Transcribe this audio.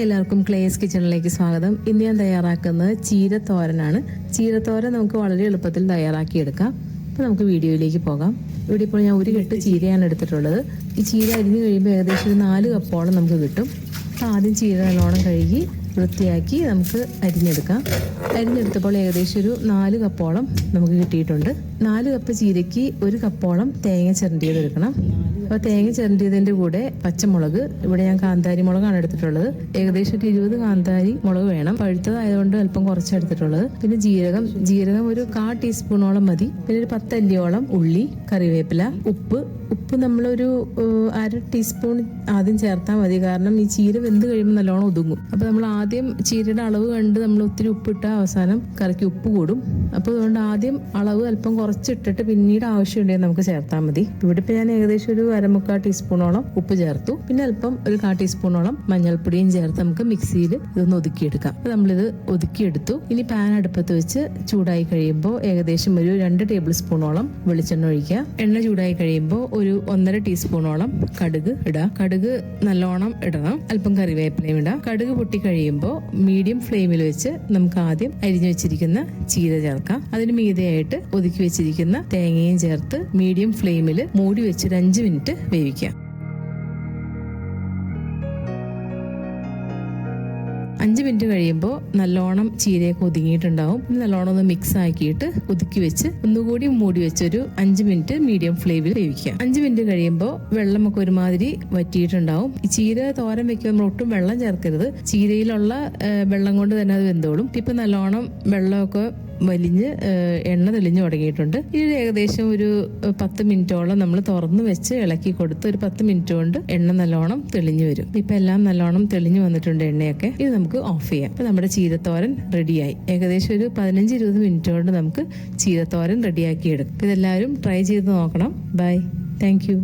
എല്ലാവർക്കും ക്ലേസ് കിച്ചണിലേക്ക് സ്വാഗതം. ഇന്ന് ഞാൻ തയ്യാറാക്കുന്നത് ചീരത്തോരനാണ്. ചീരത്തോരൻ നമുക്ക് വളരെ എളുപ്പത്തിൽ തയ്യാറാക്കിയെടുക്കാം. അപ്പോൾ നമുക്ക് വീഡിയോയിലേക്ക് പോകാം. ഇവിടെ ഇപ്പോൾ ഞാൻ ഒരു കെട്ട് ചീരയാണ് എടുത്തിട്ടുള്ളത്. ഈ ചീര അരിഞ്ഞു കഴിയുമ്പോൾ ഏകദേശം ഒരു 4 കപ്പോളം നമുക്ക് കിട്ടും. അപ്പോൾ ആദ്യം ചീര നല്ലോണം കഴുകി വൃത്തിയാക്കി നമുക്ക് അരിഞ്ഞെടുക്കാം. അരിഞ്ഞെടുത്തപ്പോൾ ഏകദേശം ഒരു 4 കപ്പോളം നമുക്ക് കിട്ടിയിട്ടുണ്ട്. 4 കപ്പ് ചീരയ്ക്ക് 1 കപ്പോളം തേങ്ങ ചിരണ്ടിയതെടുക്കണം. അപ്പോൾ തേങ്ങ ചിരണ്ടിയതിൻ്റെ കൂടെ പച്ചമുളക്, ഇവിടെ ഞാൻ കാന്താരി മുളകാണ് എടുത്തിട്ടുള്ളത്. ഏകദേശം ഒരു 20 കാന്താരി മുളക് വേണം. പഴുത്തതായതുകൊണ്ട് അല്പം കുറച്ചെടുത്തിട്ടുള്ളത്. പിന്നെ ജീരകം ഒരു 1/4 ടീസ്പൂണോളം മതി. പിന്നെ ഒരു 10 അല്ലിയോളം ഉള്ളി, കറിവേപ്പില, ഉപ്പ് നമ്മളൊരു 1/2 ടീസ്പൂൺ ആദ്യം ചേർത്താൽ മതി. കാരണം ഈ ചീര വെന്ത് കഴിയുമ്പോൾ നല്ലോണം ഒതുങ്ങും. അപ്പോൾ നമ്മൾ ആദ്യം ചീരയുടെ അളവ് കണ്ട് നമ്മൾ ഒത്തിരി ഉപ്പിട്ട അവസാനം കറിക്ക് ഉപ്പ് കൂടും. അപ്പോൾ അതുകൊണ്ട് ആദ്യം അളവ് അല്പം കുറച്ചിട്ടിട്ട് പിന്നീട് ആവശ്യമുണ്ടെങ്കിൽ നമുക്ക് ചേർത്താൽ മതി. ഇവിടെ ഇപ്പോൾ ഞാൻ ഏകദേശം ഒരു 1/4 ടീസ്പൂണോളം ഉപ്പ് ചേർത്തു. പിന്നെ അല്പം ഒരു 1/4 ടീസ്പൂണോളം മഞ്ഞൾപ്പൊടിയും ചേർത്ത് നമുക്ക് മിക്സിയിൽ ഇതൊന്ന് ഒതുക്കിയെടുക്കാം. അപ്പോൾ നമ്മളിത് ഒതുക്കിയെടുത്തു. ഇനി പാൻ അടുപ്പത്ത് വെച്ച് ചൂടായി കഴിയുമ്പോൾ ഏകദേശം ഒരു 2 ടേബിൾ സ്പൂണോളം വെളിച്ചെണ്ണ ഒഴിക്കുക. എണ്ണ ചൂടായി കഴിയുമ്പോൾ ഒരു 1.5 ടീസ്പൂണോളം കടുക് ഇടാം. കടുക് നല്ലോണം ഇടണം. അല്പം കറിവേപ്പിലയും ഇടാം. കടുക് പൊട്ടി കഴിയുമ്പോൾ മീഡിയം ഫ്ലെയിമിൽ വെച്ച് നമുക്ക് ആദ്യം അരിഞ്ഞു വെച്ചിരിക്കുന്ന ചീര ചേർക്കാം. അതിന് മീതെയായിട്ട് ഒതുക്കി വെച്ചിരിക്കുന്ന തേങ്ങയും ചേർത്ത് മീഡിയം ഫ്ലെയിമിൽ മൂടി വെച്ച് ഒരു 5 മിനിറ്റ് വേവിക്കാം. 5 മിനിറ്റ് കഴിയുമ്പോൾ നല്ലോണം ചീരയൊക്കെ ഒതുങ്ങിയിട്ടുണ്ടാവും. നല്ലോണം ഒന്ന് മിക്സ് ആക്കിയിട്ട് ഒതുക്കി വെച്ച് ഒന്നുകൂടി മൂടി വെച്ചൊരു 5 മിനിറ്റ് മീഡിയം ഫ്ലെയിമിൽ വേവിക്കാം. 5 മിനിറ്റ് കഴിയുമ്പോൾ വെള്ളമൊക്കെ ഒരുമാതിരി വറ്റിയിട്ടുണ്ടാവും. ഈ ചീര തോരൻ വെക്കുമ്പോൾ നമ്മൾ ഒട്ടും വെള്ളം ചേർക്കരുത്. ചീരയിലുള്ള വെള്ളം കൊണ്ട് തന്നെ അത് വെന്തോളും. ഇപ്പം നല്ലോണം വെള്ളമൊക്കെ വലിഞ്ഞ് എണ്ണ തെളിഞ്ഞു തുടങ്ങിയിട്ടുണ്ട്. ഇത് ഏകദേശം ഒരു 10 മിനിറ്റോളം നമ്മൾ തുറന്ന് വെച്ച് ഇളക്കി കൊടുത്ത് ഒരു 10 മിനിറ്റ് കൊണ്ട് എണ്ണ നല്ലോണം തെളിഞ്ഞു വരും. ഇപ്പം എല്ലാം നല്ലോണം തെളിഞ്ഞു വന്നിട്ടുണ്ട് എണ്ണയൊക്കെ. ഇത് നമുക്ക് ഓഫ് ചെയ്യാം. അപ്പം നമ്മുടെ ചീരത്തോരൻ റെഡിയായി. ഏകദേശം ഒരു 15-20 മിനിറ്റ് കൊണ്ട് നമുക്ക് ചീരത്തോരൻ റെഡിയാക്കി എടുക്കും. ഇതെല്ലാവരും ട്രൈ ചെയ്ത് നോക്കണം. ബൈ. Thank you.